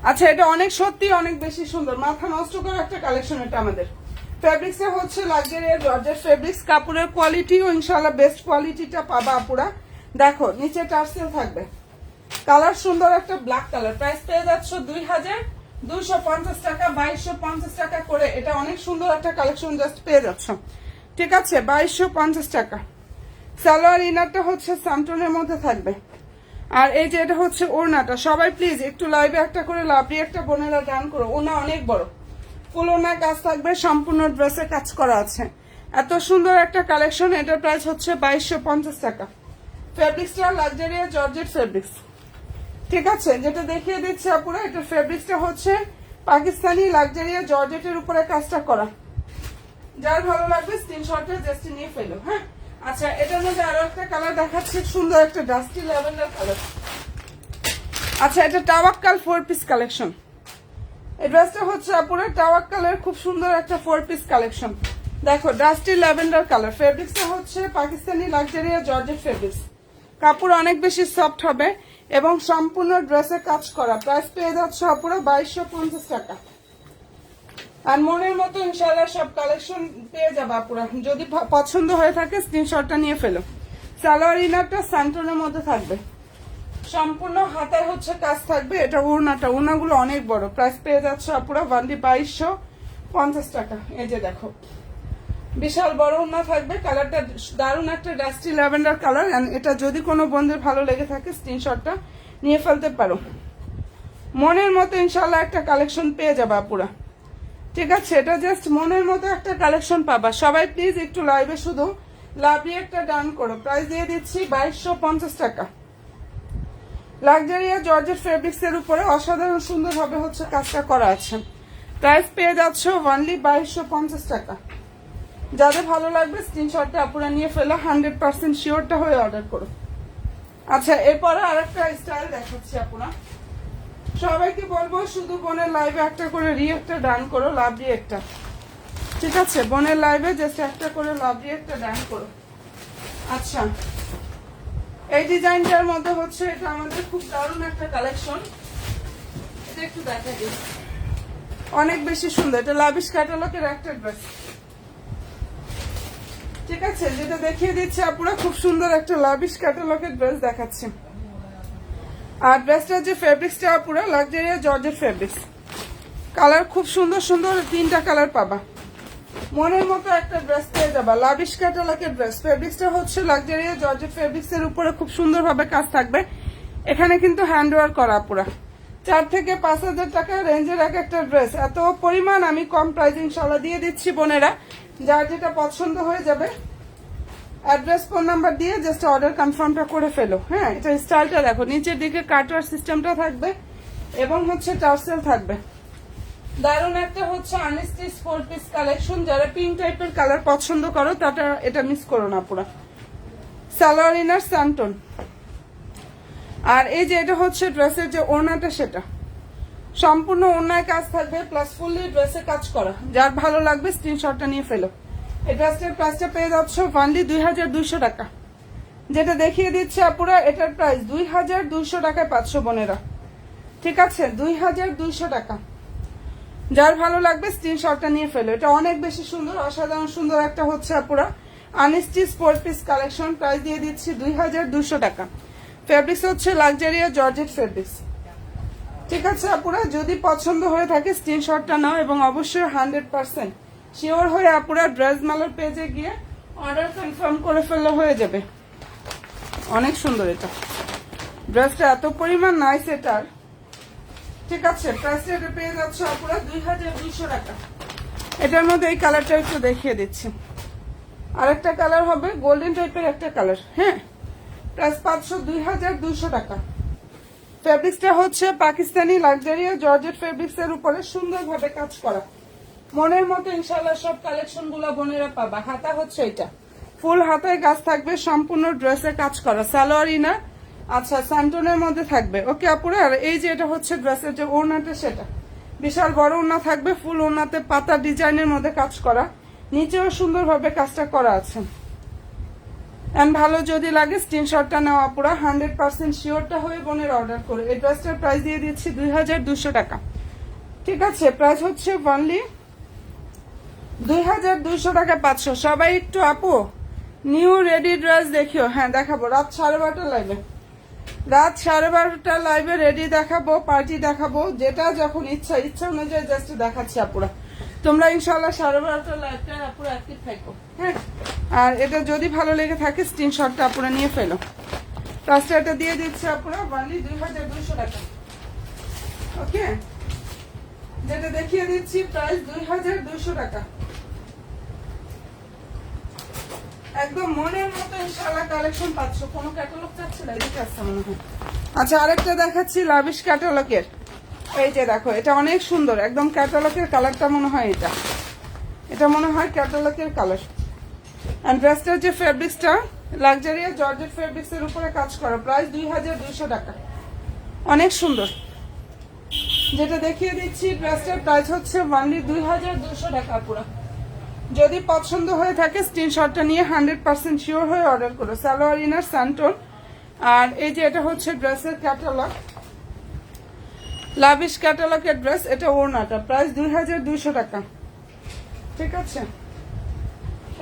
আচ্ছা, এটা অনেক সত্যি অনেক বেশি সুন্দর, মাথা নষ্ট করা একটা কালেকশন এটা আমাদের। ফেব্রিক্সটা হচ্ছে লাক্সারিয়ার জর্জেট ফেব্রিক্স, কাপড়ের কোয়ালিটিও ইনশাআল্লাহ বেস্ট কোয়ালিটিটা পাবা আপুরা। দেখো নিচে টার্সেল থাকবে, কালার সুন্দর একটা ব্ল্যাক কালার। প্রাইস পেয়ে যাচ্ছ 2250 টাকা, 2250 টাকা করে। এটা অনেক সুন্দর একটা কালেকশন জাস্ট পেয়ে যাচ্ছ, ঠিক আছে, 2250 টাকা। সালোয়ার ইনারটা হচ্ছে সামটনের মধ্যে থাকবে, আর এই যে এটা হচ্ছে ওড়নাটা। সবাই প্লিজ একটু লাইভে একটা করে লাভলি একটা বোনেরা ডান করো, ওনা অনেক বড়, ফুল ওনার কাজ থাকবে, সম্পূর্ণ ড্রেসে কাজ করা আছে। এত সুন্দর একটা কালেকশন, এটার প্রাইস হচ্ছে 2250 টাকা। ফেব্রিক্সটা লাক্সারিয়া জর্জেট ফেব্রিক্স, ঠিক আছে, যেটা দেখিয়ে দিচ্ছে আপুরা। এটা ফেব্রিক্সটা হচ্ছে পাকিস্তানি লাক্সারিয়া জর্জেটের উপরে কাজটা করা। যার ভালো লাগবে স্ক্রিনশটটা জাস্ট নিয়ে ফেলো। হ্যাঁ, আচ্ছা, এটার মধ্যে আরো একটা কালার দেখাচ্ছি, সুন্দর একটা ডাস্টি ল্যাভেন্ডার কালার। আচ্ছা, এটা টাওয়াক্কাল 4 পিস কালেকশন। এই ড্রেসটা হচ্ছে আপুরা টাওয়াক্কালের খুব সুন্দর একটা 4 পিস কালেকশন। দেখো ডাস্টি ল্যাভেন্ডার কালার, ফেব্রিক্সটা হচ্ছে পাকিস্তানি লাক্সারিয়া জর্জেট ফেব্রিক্স, কাপড় অনেক বেশি সফট হবে এবং সম্পূর্ণ ড্রেসে কাজ করা। প্রাইস পেয়ে যাচ্ছে আপুরা 2250 টাকা। আর মনের মতো ইনশাআল্লাহ সব কালেকশন পেয়ে যাবে আপুরা, যদি পছন্দ হয়ে থাকে স্ক্রিনশটটা নিয়ে ফেলো। সালোয়ার ইনারটা স্যান্টনের মধ্যে থাকবে, সম্পূর্ণ হাতায় হচ্ছে কাজ থাকবে। এটা ওড়নাটা, ওড়নাগুলো অনেক বড়। প্রাইস পেয়ে যাচ্ছে আপুরা অনলি 2250 টাকা। এই যে দেখো বিশাল বড় ওড়না থাকবে, কালারটা দারুণ একটা ডাস্টি ল্যাভেন্ডার কালার। এটা যদি কোনো বন্ধুর ভালো লেগে থাকে স্ক্রিনশটটা নিয়ে ফেলতে পারো। মনের মতো ইনশাআল্লাহ একটা কালেকশন পেয়ে যাবে আপুরা, ঠিক আছে, এটা জাস্ট মনের মতো একটা কালেকশন পাবা। সবাই প্লিজ একটু লাইভে শুধু লাভলি একটা ডান করো। প্রাইস দিয়ে দিচ্ছি 2250 টাকা। লাক্সারিয়া জর্জেট ফেব্রিক্স এর উপরে অসাধারণ সুন্দর ভাবে হচ্ছে কাজটা করা আছে। প্রাইস পেয়ে যাচ্ছ অনলি 2250 টাকা। যাদের ভালো লাগবে স্ক্রিনশটটা আপুরা নিয়ে ফেলো, 100% শিওরটা হয়ে অর্ডার করো। আচ্ছা, এরপরে আরেকটা স্টাইল দেখাচ্ছি আপুরা। সবাইকে বলবো শুধু বোনের লাইভে একটা করে রিয়েক্টটা ডান করো, লাভ রিয়েক্টটা, ঠিক আছে, বোনের লাইভে জাস্ট একটা করে লাভ রিয়েক্টটা ডান করো। আচ্ছা, এই ডিজাইনটার মধ্যে হচ্ছে এটা আমাদের খুব দারুণ একটা কালেকশন, এটা একটু দেখা দিই, অনেক বেশি সুন্দর। এটা লাভিশ ক্যাটালগের একটা ড্রেস, ঠিক আছে, যেটা দেখিয়ে দিচ্ছে আপুরা খুব সুন্দর একটা লাভিশ ক্যাটালগের ড্রেস দেখাচ্ছে। আর ড্রেসটার যে ফেব্রিক্সটা পুরো লাক্সারিয়া জর্জেট ফেব্রিক্স, কালার খুব সুন্দর সুন্দর, 3টা কালার পাবা। মনের মতো একটা ড্রেস পেয়ে যাবা, লাভিশ ক্যাটালগের ড্রেস। ফেব্রিক্সটা হচ্ছে লাক্সারিয়া জর্জেট ফেব্রিক্স এর উপরে খুব সুন্দরভাবে কাজ থাকবে। এখানে কিন্তু হ্যান্ড ওয়ার্ক করা পুরা। 4 থেকে 5000 টাকা রেঞ্জের এক একটা ড্রেস, এত পরিমাণ আমি কম প্রাইস ইনশাআল্লাহ দিয়ে দিচ্ছি বোনেরা। যার যেটা পছন্দ হয়ে যাবে অ্যাড্রেস ফোন নাম্বার দিয়ে জাস্ট অর্ডার কনফার্মটা করে ফেলো। হ্যাঁ, এটা স্টাইলটা দেখো, নিচের দিকে কাটওয়ার সিস্টেমটা থাকবে এবং হচ্ছে টার্সেল থাকবে। দারুণ একটা হচ্ছে আনস্টিচ 4 পিস কালেকশন। যারা পিঙ্ক টাইপের কালার পছন্দ করো তারা এটা মিস করো না পুরা। সালোয়ার ইনার স্যান্টন। আর এই যে এটা হচ্ছে ড্রেসের যে ওড়নাটা, সেটা সম্পূর্ণ ওড়নায় কাজ থাকবে প্লাস ফুললি ড্রেসে কাজ করা। যার ভালো লাগবে স্ক্রিনশটটা নিয়ে ফেলো। এই ড্রেসটার প্রাইসটা পেয়ে যাচ্ছ অনলি 2200 টাকা। যেটা দেখিয়ে দিচ্ছে আপুরা এটার প্রাইস 2200 টাকায় পাচ্ছ বোনেরা, ঠিক আছে, 2200 টাকা। যার ভালো লাগবে স্ক্রিনশটটা নিয়ে ফেলো। এটা অনেক বেশি সুন্দর, অসাধারণ সুন্দর একটা হচ্ছে আপুরা আনস্টিচ 4 পিস কালেকশন। প্রাইস দিয়ে দিচ্ছি 2200 টাকা। ফেব্রিক্স হচ্ছে লাক্সারিয়া জর্জেট ফেব্রিক্স, ঠিক আছে আপুরা। যদি পছন্দ হয়ে থাকে স্ক্রিনশটটা নাও এবং অবশ্যই 100% শিওর হয়ে আপুরা ড্রেস মালার পেজে গিয়ে অর্ডার কনফার্ম করে ফেললে হয়ে যাবে। অনেক সুন্দর এটা ড্রেসটা, এত পরিমাণ নাইস এটার, ঠিক আছে। প্রাইসটা এটা পেয়ে যাচ্ছে আপুরা 2200 টাকা। এটার মধ্যে এই কালারটা একটু দেখিয়ে দিচ্ছি, আরেকটা কালার হবে গোল্ডেন টাইপের একটা কালার। হ্যাঁ, প্রাইস 2200 টাকা। ফেব্রিক্সটা হচ্ছে পাকিস্তানি লাক্সারিয়া জর্জেট ফেব্রিক্স এর উপরে সুন্দরভাবে কাজ করা। মনের মতো ইনশাল্লাহ সব কালেকশন গুলো বোনেরা পাবা। হাতা হচ্ছে এটা, ফুল হাতায় কাজ থাকবে, সম্পূর্ণ ড্রেসে কাজ করা, সালোয়ার ইনার। আচ্ছা, স্যান্টনের মধ্যে থাকবে। ওকে আপুরা, আর এই যে এটা হচ্ছে ড্রেসের যে ওড়নাটা, সেটা বিশাল বড় ওড়না থাকবে, ফুল ওড়নাতে পাতা ডিজাইনের মধ্যে কাজ করা, নিচেও সুন্দরভাবে কাজটা করা আছে। এন্ড ভালো যদি লাগে স্ক্রিনশটটা নেওয়া আপুরা, 100% শিওরটা হয়ে বোনের অর্ডার করে। এই ড্রেসটার প্রাইস দিয়ে দিচ্ছি 2200 টাকা। ঠিক আছে, প্রাইস হচ্ছে অনলি 2200 টাকা 500। সবাই একটু আপু নিউ রেডি ড্রেস দেখিও। হ্যাঁ দেখাবো, রাত 12:30 লাইভে, রাত 12:30 লাইভে রেডি দেখাবো, পার্টি দেখাবো, যেটা যখন ইচ্ছা অনুযায়ী জাস্ট দেখাচ্ছি আপুরা। তোমরা ইনশাল্লাহ 12:30 লাইভটা আপুরা অ্যাক্টিভ থাকো। হ্যাঁ, আর এটা যদি ভালো লেগে থাকে স্ক্রিনশটটা আপুরা নিয়ে ফেলো। প্রাইসটা এটা দিয়ে দিচ্ছে আপুরা অনলি 2200 টাকা। ওকে, যেটা দেখিয়ে দিচ্ছি প্রাইস 2200 টাকা। একদম মনের মতো ইনশাআল্লাহ কালেকশন পাচ্ছ। কোনো ক্যাটালগ চাচ্ছে না, এদিকে আসছে মনে হয়। আচ্ছা, আরেকটা দেখাচ্ছি লাভিশ ক্যাটালগের। এই যে দেখো, এটা অনেক সুন্দর, একদম ক্যাটালগের কালারটা মনে হয় এটা মনে হয় ক্যাটালগের কালার। এন্ড ড্রেসটার যে ফেব্রিক্সটা লাক্সারিয়াস জর্জেট ফেব্রিক্সের উপরে কাজ করা, প্রাইস 2200 টাকা। অনেক সুন্দর। যেটা দেখিয়ে দিচ্ছি ড্রেসটার প্রাইস হচ্ছে অনলি 2200 টাকা পুরো। যদি পছন্দ হয়ে থাকে স্ক্রিনশটটা নিয়ে 100% শিওর হয়ে অর্ডার করো। সালোয়ার ইনার স্যান্টন। আর এই যে এটা হচ্ছে ড্রেসের ক্যাটালগ, লাভিশ ক্যাটালগের ড্রেস। এটা ওড়নাটা, প্রাইস 2200 টাকা। ঠিক আছে,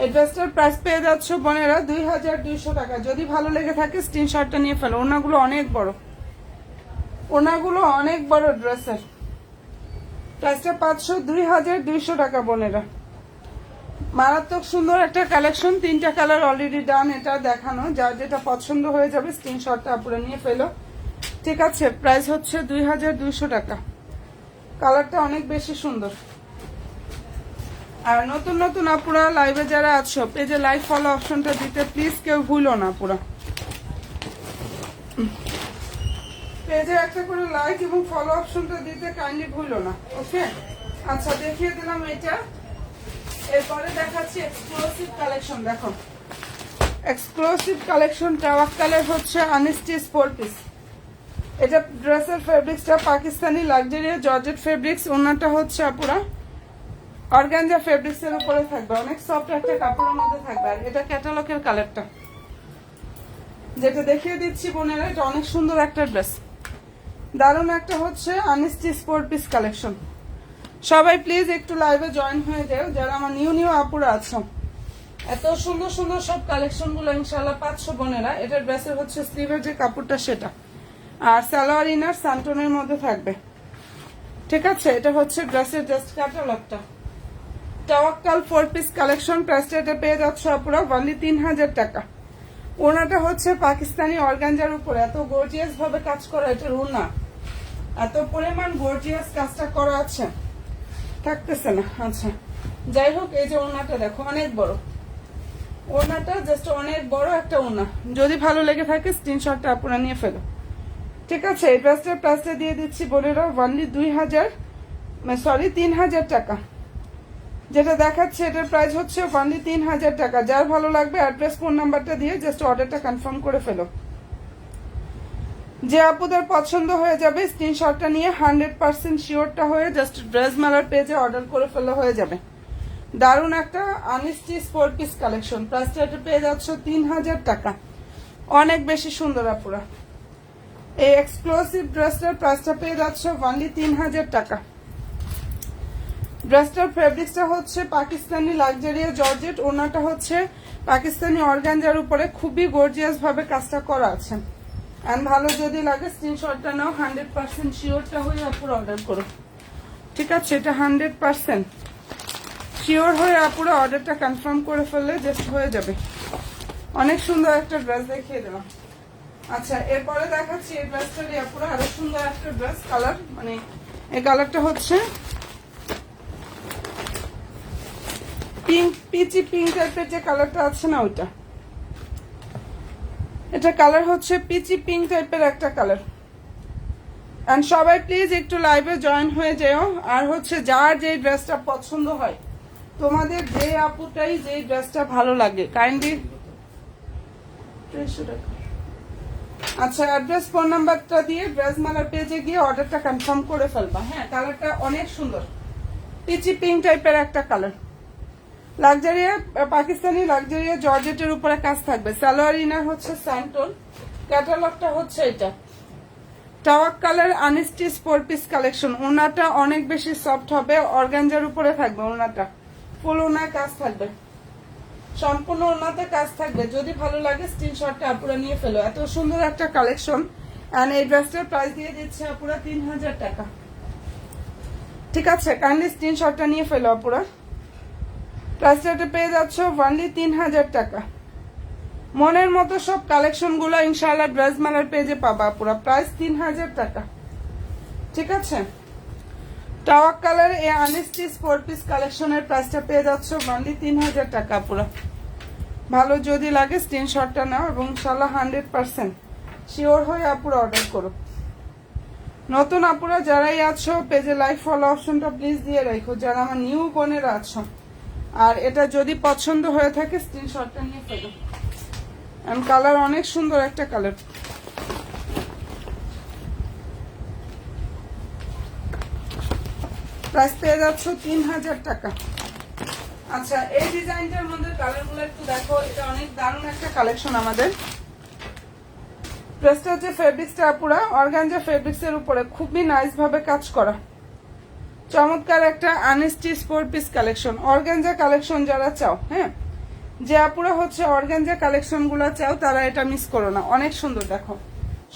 এই ড্রেসটার প্রাইস পেয়ে যাচ্ছ বোনেরা 2200 টাকা। যদি ভালো লেগে থাকে স্ক্রিনশটটা নিয়ে ফেলো। ওড়নাগুলো অনেক বড়, ওড়নাগুলো অনেক বড় ড্রেসের। প্রাইসটা পাচ্ছ 2200 টাকা বোনেরা। মারাত্মক সুন্দর একটা কালেকশন, 3টা কালার অলরেডি ডান। এটা দেখানো, যার যেটা পছন্দ হয়ে যাবে স্ক্রিনশটটা আপুরা নিয়ে ফেলো। ঠিক আছে, প্রাইস হচ্ছে 2200 টাকা। কালারটা অনেক বেশি সুন্দর। আর নতুন নতুন আপুরা লাইভে যারা আছো, পেজে লাইভ ফলো অপশনটা দিতে প্লিজ কেউ ভুলো না আপুরা। পেজে একটা করে লাইক এবং ফলো অপশনটা দিতে কাইন্ডলি ভুলো না। ওকে, আচ্ছা দেখিয়ে দিলাম এটা। এরপরে দেখাচ্ছি এক্সক্লুসিভ কালেকশন। দেখো, এক্সক্লুসিভ কালেকশন টাওয়াক্কালের হচ্ছে আনস্টিচ 4 পিস। এটা ড্রেসের ফেব্রিক্সটা পাকিস্তানি লাক্সারিয়াস জর্জেট ফেব্রিক্স। ওনাটা হচ্ছে আপুরা অর্গানজা ফেব্রিক্সের উপরে থাকবে, অনেক সফট একটা কাপড়ের মধ্যে থাকবে। আর এটা ক্যাটালগের কালারটা যেটা দেখিয়ে দিচ্ছি বোনেরা, এটা অনেক সুন্দর একটা ড্রেস, দারুণ একটা হচ্ছে আনস্টিচ 4 পিস কালেকশন। সবাই প্লিজ একটু লাইভে জয়েন হয়ে যাও যারা আমার নিউ আপুরা আছো। এত সুন্দর সুন্দর সব কালেকশন গুলো ইনশাল্লাহ পাচ্ছ বোনেরা। এটা ড্রেসের হচ্ছে স্লিভের যে কাপড়টা সেটা, আর সালোয়ার ইনার স্যান্টনের মধ্যে থাকবে। ঠিক আছে, এটা হচ্ছে ড্রেসের জাস্ট ক্যাটালগটা। টাওয়াক্কাল 4 piece collection. প্রাইসটা এটা পেয়ে যাচ্ছ আপুরা অনলি 3000 টাকা। ওড়নাটা হচ্ছে পাকিস্তানি অর্গানজার উপরে এত গর্জিয়াস ভাবে কাজ করা। এটা ওড়না এত পরিমাণ গর্জিয়াস কাজটা করা আছে, থাকতেছে না। আচ্ছা, যাই হোক, এই যে ওড়নাটা দেখো অনেক বড়, ওড়নাটা জাস্ট অনেক বড় একটা ওড়না। যদি ভালো লেগে থাকে স্ক্রিনশটটা আপনারা নিয়ে ফেলো। ঠিক আছে, এই ড্রেসটার প্রাইসটা দিয়ে দিচ্ছি বোনেরা অনলি 3000 টাকা। যেটা দেখাচ্ছে এটার প্রাইস হচ্ছে অনলি 3000 টাকা। যার ভালো লাগবে অ্যাড্রেস ফোন নাম্বারটা দিয়ে জাস্ট অর্ডারটা কনফার্ম করে ফেলো। যে আপুদের পছন্দ হয়ে যাবে স্ক্রিনশটটা নিয়ে 100% শিওরটা হয়ে জাস্ট ড্রেস মেলার পেজে অর্ডার করে ফেলে হয়ে যাবে। দারুণ একটা আনস্টিচ 4 পিস কালেকশন। প্রাইসটা এটা পেয়ে যাচ্ছ 3000 টাকা। অনেক বেশি সুন্দর আপুরা। এই এক্সক্লুসিভ ড্রেসটার প্রাইসটা পেয়ে যাচ্ছ অনলি 3000 টাকা। ড্রেসটার ফেব্রিক্সটা হচ্ছে পাকিস্তানি লাক্সারিয়াস জর্জেট। ওনাটা হচ্ছে পাকিস্তানি অর্গানজার উপরে খুবই গর্জিয়াস ভাবে কাজটা করা আছে। এন্ড ভালো যদি লাগে স্ক্রিনশটটা নাও, 100% শিওরটা হয়ে আপুরা অর্ডার করো। ঠিক আছে, এটা 100% শিওর হয়ে আপুরা অর্ডারটা কনফার্ম করে ফেললে জাস্ট হয়ে যাবে। অনেক সুন্দর একটা ড্রেস দেখিয়ে দিলাম। আচ্ছা, এরপরে দেখাচ্ছি এই ড্রেসটারই আপুরা আরো সুন্দর একটা ড্রেস কালার, মানে এই কালারটা হচ্ছে পিঙ্ক, পিচি পিঙ্ক টাইপের যে কালারটা আছে না ওইটা। এটা কালার হচ্ছে পিচি পিঙ্ক টাইপের একটা কালার। এন্ড সবাই প্লিজ একটু লাইভে জয়েন হয়ে যেও। আর হচ্ছে যার যে ড্রেসটা পছন্দ হয়, তোমাদের যে আপুটাই যে ড্রেসটা ভালো লাগে কাইন্ডলি। আচ্ছা, অ্যাড্রেস ফোন নাম্বারটা দিয়ে ড্রেস মালার পেজে গিয়ে অর্ডারটা কনফার্ম করে ফেলবা। হ্যাঁ, কালারটা অনেক সুন্দর, পিচি পিঙ্ক টাইপের একটা কালার। লাক্সারিয়া পাকিস্তানি লাক্সারিয়া জর্জেটের উপরে কাজ থাকবে। সালোয়ার ইনার হচ্ছে স্যান্টন, ক্যাটালগটা হচ্ছে এটা। টাওয়াক কালার আনস্টিচ 4 পিস কালেকশন। ওনাটা অনেক বেশি সফট হবে, অর্গানজার উপরে থাকবে ওনাটা, ফুল ওনার কাজ থাকবে, সম্পূর্ণ ওনাতে কাজ থাকবে। যদি ভালো লাগে স্ক্রিনশটটা আপুরা নিয়ে ফেলো। এত সুন্দর একটা কালেকশন। এন্ড এই ড্রেসটার প্রাইস দিয়ে দিচ্ছে আপুরা 3000 টাকা। ঠিক আছে, কাইন্ডলি স্ক্রিনশটটা নিয়ে ফেলো আপুরা। প্রাইসটা পেয়ে যাচ্ছ অনলি 3000 টাকা। মনের মতো সব কালেকশন গুলো ইনশাআল্লাহ ড্রেস মালার পেজে পাবা পুরো। প্রাইস 3000 টাকা। ঠিক আছে, টাওয়াক কালার এই আনস্টিচ 4 পিস কালেকশনের প্রাইসটা পেয়ে যাচ্ছ অনলি 3000 টাকা পুরো। ভালো যদি লাগে স্ক্রিনশটটা নাও এবং ইনশাআল্লাহ 100% শিওর হয়ে আপুরা অর্ডার করো। নতুন আপুরা যারাই আছো পেজে লাইক ফলো অপশনটা প্লিজ দিয়ে রাখো, যারা আমার নিউ বোনেরা আছো। আর এটা যদি পছন্দ হয়ে থাকে স্ক্রিনশটটা নিয়ে ফেলো। এন্ড কালার অনেক সুন্দর একটা কালার। প্রাইস পেয়ে যাচ্ছ 3000 টাকা। আচ্ছা, এই ডিজাইনটার মধ্যে কালারগুলো একটু দেখো। এটা অনেক দারুণ একটা কালেকশন আমাদের। ড্রেসটা হচ্ছে ফেব্রিক্সটা পুরা অর্গানজা ফেব্রিক্স এর উপরে খুবই নাইস ভাবে কাজ করা, চমৎকার একটা unstitch 4 piece collection. Organza collection যারা চাও, হ্যাঁ, যে আপুরা হচ্ছে অর্গানজা কালেকশন গুলা চাও তারা এটা মিস করো না। অনেক সুন্দর দেখো,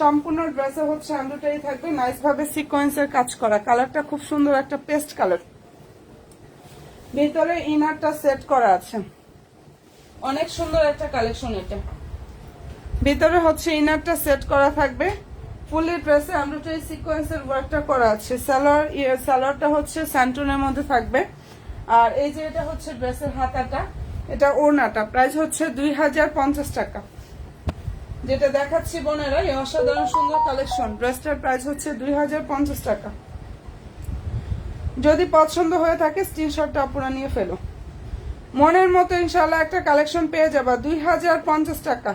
সম্পূর্ণ ড্রেসে হচ্ছে এমব্রয়ডারি থাকবে, নাইস ভাবে সিকোয়েন্সের কাজ করা। কালারটা খুব সুন্দর একটা পেস্ট কালার। ভিতরে ইনারটা সেট করা আছে, অনেক সুন্দর একটা কালেকশন এটা। ভিতরে হচ্ছে ইনারটা সেট করা থাকবে, ফুলি ড্রেসে এমব্রয়ডারি সিকোয়েন্সের ওয়ার্কটা করা আছে। সালোয়ারটা হচ্ছে স্যান্টনের মধ্যে থাকবে। আর এই যে এটা হচ্ছে ড্রেসের হাতাটা, এটা ওড়নাটা। প্রাইস হচ্ছে 2050 টাকা। যেটা দেখাচ্ছি বোনেরা, এই অসাধারণ সুন্দর কালেকশন। ড্রেসটার প্রাইস হচ্ছে 2050 টাকা। যদি পছন্দ হয়ে থাকে স্ক্রিনশটটা আপনারা নিয়ে ফেলো। মনের মতো ইনশাআল্লাহ একটা কালেকশন পেয়ে যাবা 2050 টাকা।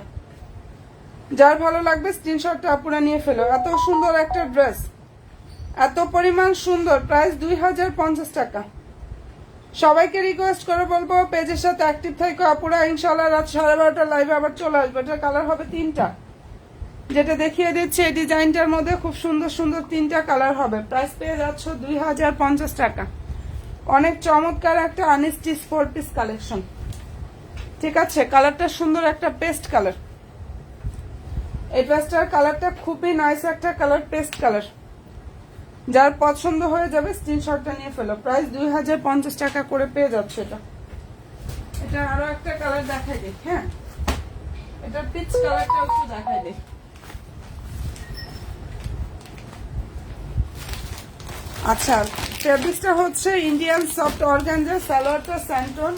যার ভালো লাগবে স্ক্রিনশটটা আপনারা নিয়ে ফেলো। এত সুন্দর একটা ড্রেস, এত পরিমাণ সুন্দর, প্রাইস 2050 টাকা। সবাইকে রিকোয়েস্ট করে বলবো পেজের সাথে অ্যাক্টিভ থাকো আপুরা। ইনশাআল্লাহ রাত 12:30 লাইভে আবার চলে আসবে। এটার কালার হবে 3টা, যেটা দেখিয়ে দিচ্ছে এই ডিজাইনটার মধ্যে খুব সুন্দর সুন্দর 3টা কালার হবে। প্রাইস পেয়ে যাচ্ছ 2050 টাকা। অনেক চমৎকার একটা আনস্টিচ 4 পিস কালেকশন। ঠিক আছে, কালারটা সুন্দর একটা পেস্ট কালার। এই ড্রেসটার কালারটা খুবই নাইস একটা কালার, পেস্ট কালার। যার পছন্দ হয়ে যাবে স্ক্রিনশটটা নিয়ে ফেলো। প্রাইস 2050 টাকা করে পেয়ে যাচ্ছে এটা। এটা আরো একটা কালার দেখাই দিই। হ্যাঁ, এটা পিচ কালারটা একটু দেখাই দিই। আচ্ছা, ফেব্রিক্সটা হচ্ছে ইন্ডিয়ান সফট অর্গানজা, সালোয়ারটা স্যান্টন।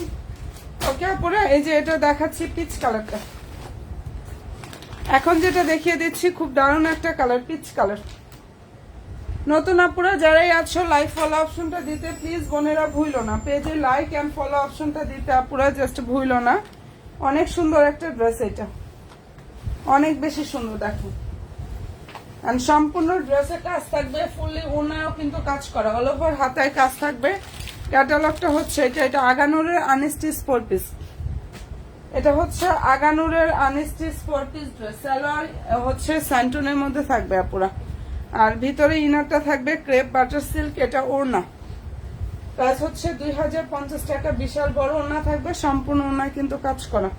ওকে পুরো এই যে এটা দেখাচ্ছি পিচ কালারটা। এখন যেটা দেখিয়ে দিচ্ছি খুব দারুণ একটা কালার, পিচ কালার। নতুন আপুরা যারাই আছো লাইক ফলো অপশনটা দিতে প্লিজ বোনেরা ভুলো না। পেজে লাইক এন্ড ফলো অপশনটা দিতে আপুরা জাস্ট ভুলো না। অনেক সুন্দর একটা ড্রেস, এটা অনেক বেশি সুন্দর দেখো। এন্ড সম্পূর্ণ ড্রেসে কাজ থাকবে, ফুললি ওনায়ও কিন্তু কাজ করা, অল ওভার হাতায় কাজ থাকবে। ক্যাটালগটা হচ্ছে এটা। এটা আগানুরের আনস্টিচ 4 পিস। এটা হচ্ছে আগানুরের আনস্টিচ 4 পিস ড্রেস। সালোয়ার হচ্ছে স্যান্টনের মধ্যে থাকবে আপুরা। আর ভিতরে ইনারটা থাকবে ক্রেপ বাটার সিল্ক। এটা ওড়না। প্রাইস হচ্ছে 2050 টাকা। বিশাল বড় ওড়না থাকবে, সম্পূর্ণ ওড়নায় কিন্তু কাজ করা।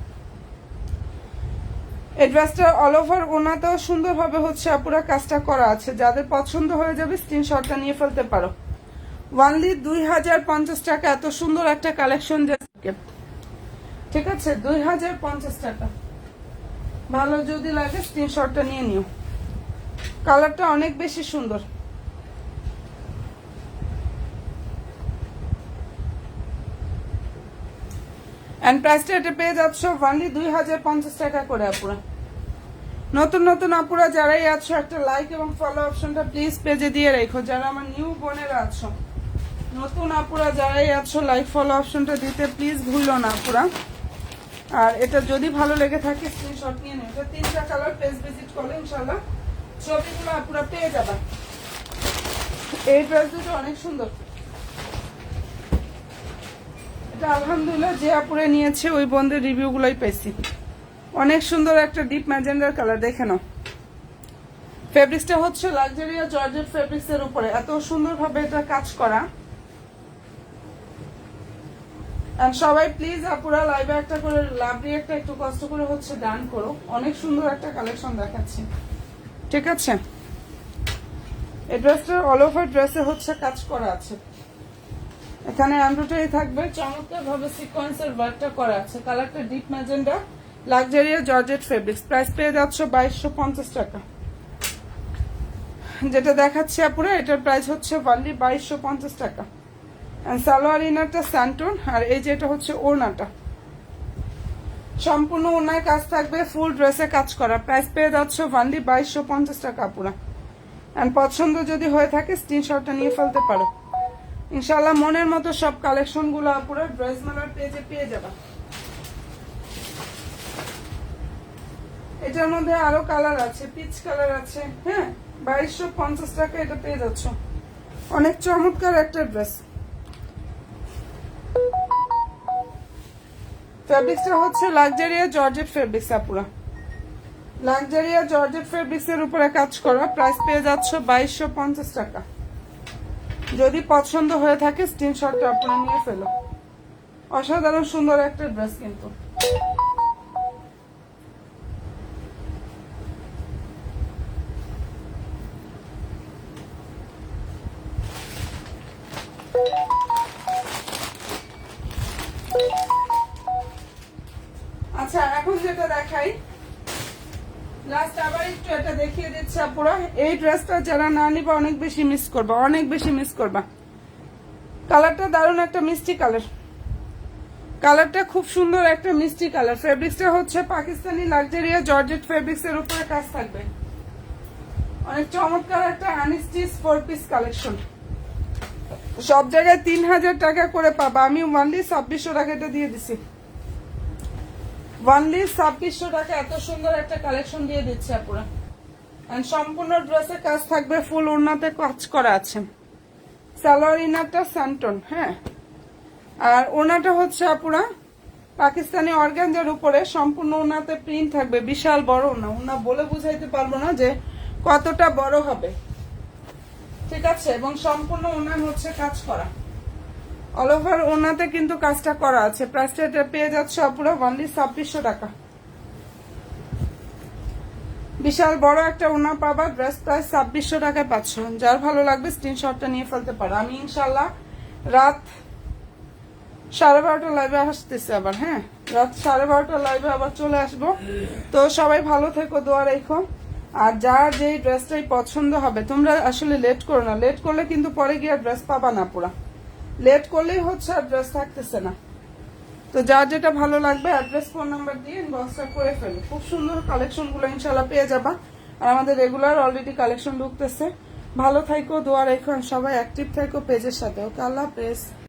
এই ড্রেসটা অল ওভার ওড়নাতেও সুন্দরভাবে হচ্ছে আপুরা কাজটা করা আছে। যাদের পছন্দ হয়ে যাবে স্ক্রিনশটটা নিয়ে ফেলতে পারো। অনলি 2050 টাকা। এত সুন্দর একটা কালেকশন। ঠিক আছে, 2050 টাকা। ভালো যদি লাগে স্ক্রিনশটটা নিয়ে নিও। কালারটা অনেক বেশি সুন্দর। এন্ড প্রাইসটা এটা পেয়ে যাচ্ছ অনলি 2050 টাকা করে আপুরা। নতুন নতুন আপুরা যারাই আছো একটা লাইক এবং ফলো অপশনটা প্লিজ পেজে দিয়ে রেখো। যারা আমার নিউ বোনেরা আছো, নতুন আপুরা যারাই আছো লাইক ফলো অপশনটা দিতে প্লিজ ভুলো না আপুরা। আর এটা যদি ভালো লেগে থাকে স্ক্রিনশট নিয়ে নেবে। এটা 3টা কালার, পেজ ভিজিট করলে ইনশাআল্লাহ ছবিগুলো আপুরা পেয়ে যাবে। এই ড্রেস দুটো অনেক সুন্দর। এটা আলহামদুলিল্লাহ যে আপুরে নিয়েছে ওই বোনদের রিভিউগুলোই পেয়েছি। অনেক সুন্দর একটা ডিপ ম্যাজেন্ডার কালার, দেখে নাও। ফেব্রিক্সটা হচ্ছে লাক্সারিয়া জর্জেট ফেব্রিক্স এর উপরে, এত সুন্দরভাবে এটা কাজ করা। আর সবাই প্লিজ আপুরা লাইভে একটা করে লাভ রিয়েক্টটা একটু কষ্ট করে হচ্ছে ডান করো। অনেক সুন্দর একটা কালেকশন দেখাচ্ছি, ঠিক আছে। এই ড্রেসটার অল ওভার ড্রেসে হচ্ছে কাজ করা আছে। এখানে এমব্রয়ডারি থাকবে, চমৎকার ভাবে সিকোয়েন্সের ওয়ার্কটা করা আছে। কালারটা deep magenta, luxuria georgette fabrics. Price পেয়ে যাচ্ছে 2250 টাকা। যেটা দেখাচ্ছি আপুরা এটার প্রাইস হচ্ছে অনলি 2250 টাকা। সালোয়ার ইনারটা স্যান্টন, আর এই যে এটা হচ্ছে ওড়নাটা, সম্পূর্ণ ওড়নায় কাজ থাকবে, ফুল ড্রেসে কাজ করা। প্রাইস পেয়ে যাচ্ছে অনলি 2250 টাকা আপুরা। এন্ড পছন্দ যদি হয়ে থাকে স্ক্রিনশটটা নিয়ে ফেলতে পারো। ইনশাআল্লাহ মনের মতো সব কালেকশন গুলো আপুরা ড্রেস মেলার পেজে পেয়ে যাবা। এটার মধ্যে আরো কালার আছে, পিচ কালার আছে। হ্যাঁ, 2250 টাকা এটা পেয়ে যাচ্ছ। অনেক চমৎকার একটা ড্রেস। ফেব্রিক্সটা হচ্ছে লাক্সারিয়া জর্জেট ফেব্রিক্স আপুরা। লাক্সারিয়া জর্জেট ফেব্রিক্স এর উপরে কাজ করা। প্রাইস পেয়ে যাচ্ছ 2250 টাকা। যদি পছন্দ হয়ে থাকে স্ক্রিনশটটা আপনারা নিয়ে ফেলো। অসাধারণ সুন্দর একটা ড্রেস কিন্তু। আচ্ছা, এখন যেটা দেখাই লাস্ট আবার একটু এটা দেখিয়ে দিচ্ছি আপুরা। এই ড্রেসটা যারা না নিবা অনেক বেশি মিস করবা, অনেক বেশি মিস করবা। কালারটা দারুণ একটা মিষ্টি কালার, কালারটা খুব সুন্দর একটা মিষ্টি কালার। ফেব্রিক্সটা হচ্ছে পাকিস্তানি লাক্সারিয়া জর্জেট ফেব্রিক্স এর উপরে কাজ থাকবে। অনেক চমৎকার একটা আনস্টিচ 4 পিস কালেকশন। সব জায়গায় 3000 টাকা করে পাবা, আমি অনলি 2600 টাকা এটা দিয়ে দিছি। অনলি 2600 টাকা এত সুন্দর একটা কালেকশন দিয়ে দিচ্ছে আপুরা। এন্ড সম্পূর্ণ ড্রেসে কাজ থাকবে, ফুল ওড়নাতে কাজ করা আছে। সালোয়ার ইনারটা স্যান্টন, হ্যাঁ। আর ওড়নাটা হচ্ছে আপুরা পাকিস্তানি অর্গানজার উপরে, সম্পূর্ণ ওড়নাতে প্রিন্ট থাকবে। বিশাল বড় ওড়না, ওড়না বলে বুঝাইতে পারবো না যে কতটা বড় হবে, ঠিক আছে। এবং সম্পূর্ণ ওড়না হচ্ছে কাজ করা, অল ওভার ওড়নাতে কিন্তু কাজটা করা আছে। প্রাইসটা এটা পেয়ে যাচ্ছে আপুরা অনলি 2600 টাকা। বিশাল বড় একটা ওড়না পাবা, ড্রেস প্রাইস 2600 টাকায় পাচ্ছ। যার ভালো লাগবে স্ক্রিনশটটা নিয়ে ফেলতে পারো। আমি ইনশাল্লাহ রাত 12:30 লাইভে আসতেছি আবার। হ্যাঁ, রাত 12:30 লাইভে আবার চলে আসবো। তো সবাই ভালো থেকো, দোয়া রেখো। আর যার যেই ড্রেসটাই পছন্দ হবে তোমরা আসলে লেট করো না। লেট করলে কিন্তু পরে গিয়ে ড্রেস পাবা না পুরা। লেট করলেই হচ্ছে আর ড্রেস থাকতেছে না। তো যার যেটা ভালো লাগবে অ্যাড্রেস ফোন নাম্বার দিয়ে ইনবক্সটা করে ফেলো। খুব সুন্দর কালেকশন গুলো ইনশাল্লাহ পেয়ে যাবা। আর আমাদের রেগুলার অলরেডি কালেকশন ঢুকতেছে। ভালো থাকো, দোয়া রেখো, সবাই অ্যাক্টিভ থাকো পেজের সাথে। ওকে, আল্লাহ হাফেজ।